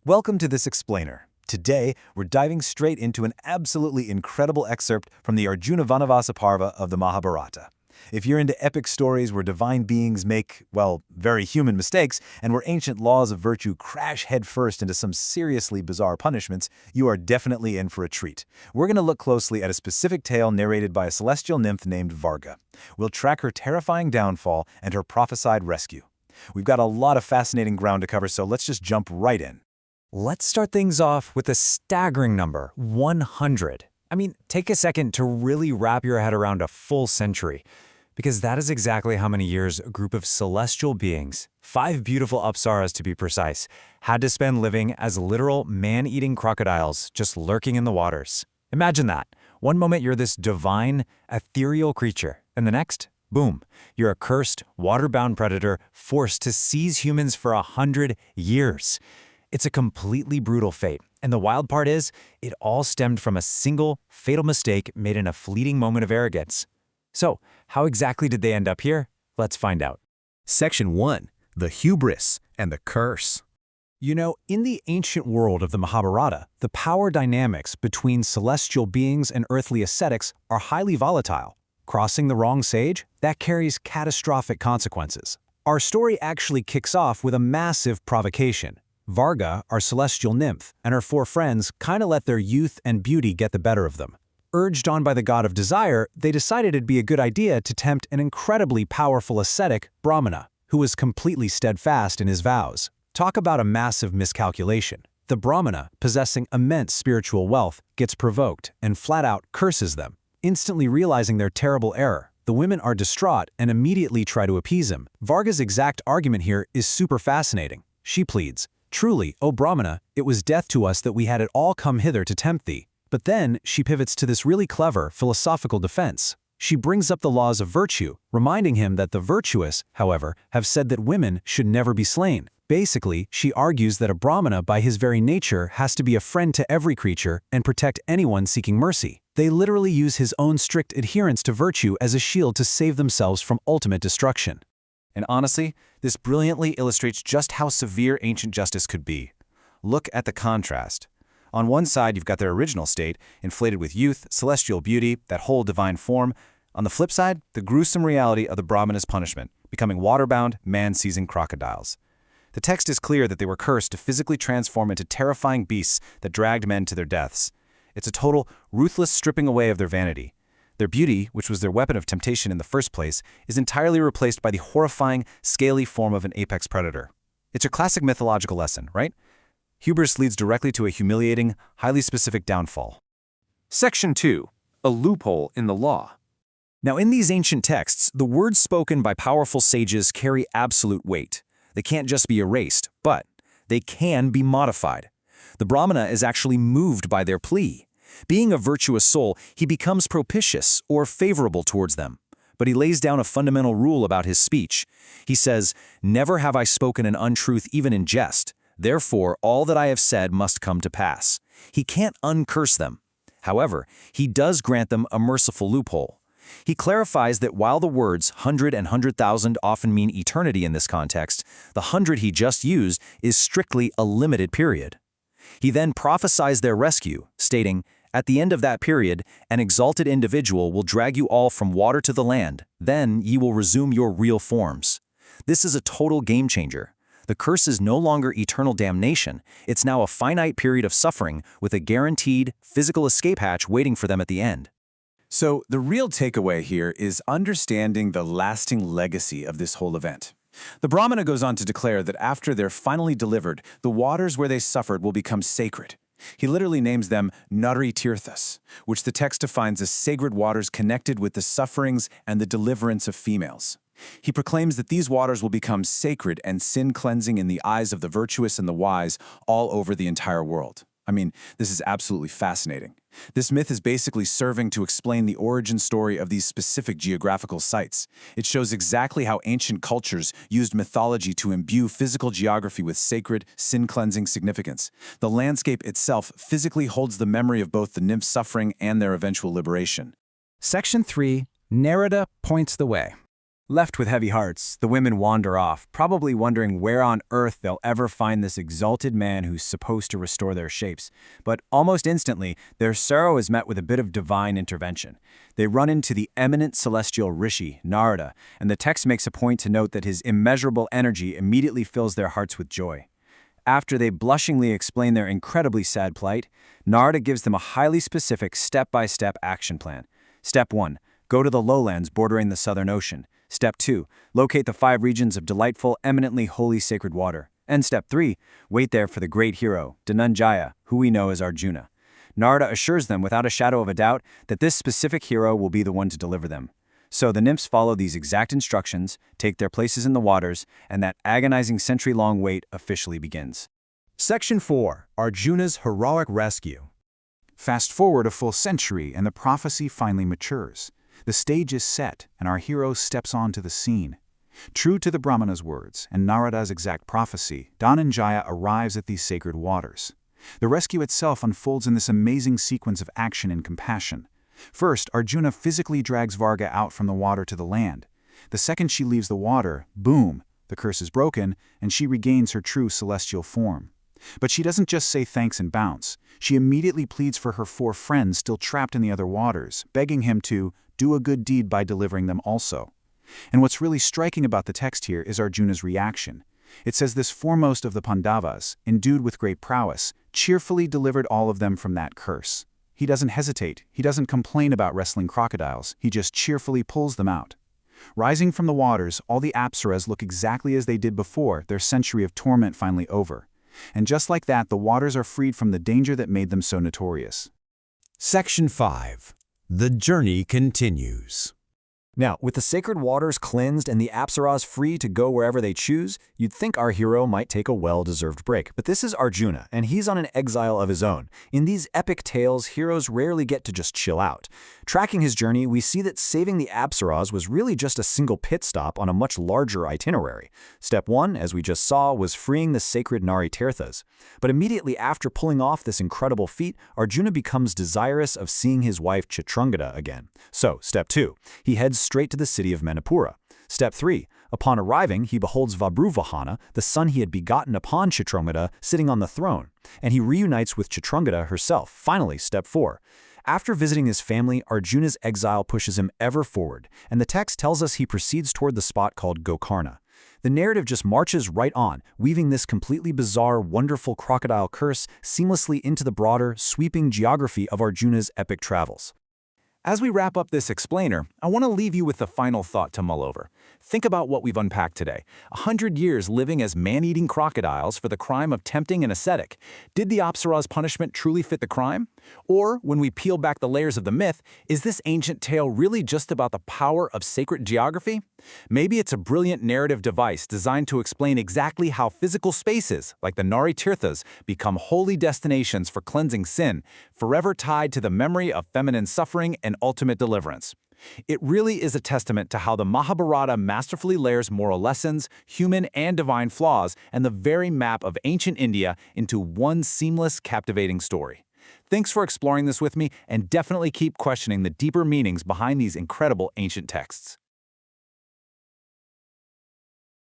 Welcome to this explainer. Today, we're diving straight into an absolutely incredible excerpt from the Arjuna Vanavasa Parva of the Mahabharata. If you're into epic stories where divine beings make, well, very human mistakes, and where ancient laws of virtue crash headfirst into some seriously bizarre punishments, you are definitely in for a treat. We're going to look closely at a specific tale narrated by a celestial nymph named Varga. We'll track her terrifying downfall and her prophesied rescue. We've got a lot of fascinating ground to cover, so let's just jump right in. Let's start things off with a staggering number, 100. Take a second to really wrap your head around a full century, because that is exactly how many years a group of celestial beings, 5 beautiful Apsaras to be precise, had to spend living as literal man-eating crocodiles just lurking in the waters. Imagine that. One moment you're this divine, ethereal creature, and the next, boom, you're a cursed, water-bound predator forced to seize humans for 100 years. It's a completely brutal fate, and the wild part is, it all stemmed from a single, fatal mistake made in a fleeting moment of arrogance. So, how exactly did they end up here? Let's find out. Section 1. The Hubris and the Curse. In the ancient world of the Mahabharata, the power dynamics between celestial beings and earthly ascetics are highly volatile. Crossing the wrong sage, that carries catastrophic consequences. Our story actually kicks off with a massive provocation. Varga, our celestial nymph, and her 4 friends kinda let their youth and beauty get the better of them. Urged on by the god of desire, they decided it'd be a good idea to tempt an incredibly powerful ascetic, Brahmana, who was completely steadfast in his vows. Talk about a massive miscalculation. The Brahmana, possessing immense spiritual wealth, gets provoked and flat-out curses them. Instantly realizing their terrible error, the women are distraught and immediately try to appease him. Varga's exact argument here is super fascinating. She pleads, "Truly, O Brahmana, it was death to us that we had it all come hither to tempt thee." But then she pivots to this really clever philosophical defense. She brings up the laws of virtue, reminding him that the virtuous, however, have said that women should never be slain. Basically, she argues that a Brahmana by his very nature has to be a friend to every creature and protect anyone seeking mercy. They literally use his own strict adherence to virtue as a shield to save themselves from ultimate destruction. And honestly, this brilliantly illustrates just how severe ancient justice could be. Look at the contrast. On one side, you've got their original state, inflated with youth, celestial beauty, that whole divine form. On the flip side, the gruesome reality of the Brahmana's punishment, becoming water-bound, man-seizing crocodiles. The text is clear that they were cursed to physically transform into terrifying beasts that dragged men to their deaths. It's a total, ruthless stripping away of their vanity. Their beauty, which was their weapon of temptation in the first place, is entirely replaced by the horrifying, scaly form of an apex predator. It's a classic mythological lesson, right? Hubris leads directly to a humiliating, highly specific downfall. Section 2. A Loophole in the Law. Now, in these ancient texts, the words spoken by powerful sages carry absolute weight. They can't just be erased, but they can be modified. The Brahmana is actually moved by their plea. Being a virtuous soul, he becomes propitious or favorable towards them. But he lays down a fundamental rule about his speech. He says, "Never have I spoken an untruth even in jest. Therefore, all that I have said must come to pass." He can't uncurse them. However, he does grant them a merciful loophole. He clarifies that while the words 100 and 100,000 often mean eternity in this context, the 100 he just used is strictly a limited period. He then prophesies their rescue, stating, "At the end of that period, an exalted individual will drag you all from water to the land. Then ye will resume your real forms." This is a total game changer. The curse is no longer eternal damnation. It's now a finite period of suffering with a guaranteed physical escape hatch waiting for them at the end. So, the real takeaway here is understanding the lasting legacy of this whole event. The Brahmana goes on to declare that after they're finally delivered, the waters where they suffered will become sacred. He literally names them Nari-tirthas, which the text defines as sacred waters connected with the sufferings and the deliverance of females. He proclaims that these waters will become sacred and sin-cleansing in the eyes of the virtuous and the wise all over the entire world. This is absolutely fascinating. This myth is basically serving to explain the origin story of these specific geographical sites. It shows exactly how ancient cultures used mythology to imbue physical geography with sacred, sin-cleansing significance. The landscape itself physically holds the memory of both the nymph's suffering and their eventual liberation. Section 3. Narada points the way. Left with heavy hearts, the women wander off, probably wondering where on earth they'll ever find this exalted man who's supposed to restore their shapes. But almost instantly, their sorrow is met with a bit of divine intervention. They run into the eminent celestial Rishi Narada, and the text makes a point to note that his immeasurable energy immediately fills their hearts with joy. After they blushingly explain their incredibly sad plight, Narada gives them a highly specific step-by-step action plan. Step 1. Go to the lowlands bordering the Southern Ocean. Step 2. Locate the 5 regions of delightful, eminently holy sacred water. And Step 3. Wait there for the great hero, Dhananjaya, who we know as Arjuna. Narada assures them without a shadow of a doubt that this specific hero will be the one to deliver them. So the nymphs follow these exact instructions, take their places in the waters, and that agonizing century-long wait officially begins. Section 4. Arjuna's heroic rescue. Fast forward a full century and the prophecy finally matures. The stage is set, and our hero steps onto the scene. True to the Brahmana's words and Narada's exact prophecy, Dhananjaya arrives at these sacred waters. The rescue itself unfolds in this amazing sequence of action and compassion. First, Arjuna physically drags Varga out from the water to the land. The second she leaves the water, boom, the curse is broken, and she regains her true celestial form. But she doesn't just say thanks and bounce. She immediately pleads for her 4 friends still trapped in the other waters, begging him to do a good deed by delivering them also. And what's really striking about the text here is Arjuna's reaction. It says this foremost of the Pandavas, endued with great prowess, cheerfully delivered all of them from that curse. He doesn't hesitate, he doesn't complain about wrestling crocodiles, he just cheerfully pulls them out. Rising from the waters, all the Apsaras look exactly as they did before, their century of torment finally over. And just like that, the waters are freed from the danger that made them so notorious. Section 5. The journey continues. Now, with the sacred waters cleansed and the Apsaras free to go wherever they choose, you'd think our hero might take a well-deserved break. But this is Arjuna, and he's on an exile of his own. In these epic tales, heroes rarely get to just chill out. Tracking his journey, we see that saving the Apsaras was really just a single pit stop on a much larger itinerary. Step 1, as we just saw, was freeing the sacred Nari-tirthas. But immediately after pulling off this incredible feat, Arjuna becomes desirous of seeing his wife Chitrangada again. So, Step 2, he heads straight to the city of Manipura. Step 3. Upon arriving, he beholds Vabhruvahana, the son he had begotten upon Chitrangada, sitting on the throne, and he reunites with Chitrangada herself. Finally, Step 4. After visiting his family, Arjuna's exile pushes him ever forward, and the text tells us he proceeds toward the spot called Gokarna. The narrative just marches right on, weaving this completely bizarre, wonderful crocodile curse seamlessly into the broader, sweeping geography of Arjuna's epic travels. As we wrap up this explainer, I want to leave you with a final thought to mull over. Think about what we've unpacked today. 100 years living as man-eating crocodiles for the crime of tempting an ascetic. Did the Apsaras' punishment truly fit the crime? Or, when we peel back the layers of the myth, is this ancient tale really just about the power of sacred geography? Maybe it's a brilliant narrative device designed to explain exactly how physical spaces, like the Nari-tirthas, become holy destinations for cleansing sin, forever tied to the memory of feminine suffering and ultimate deliverance. It really is a testament to how the Mahabharata masterfully layers moral lessons, human and divine flaws, and the very map of ancient India into one seamless, captivating story. Thanks for exploring this with me, and definitely keep questioning the deeper meanings behind these incredible ancient texts.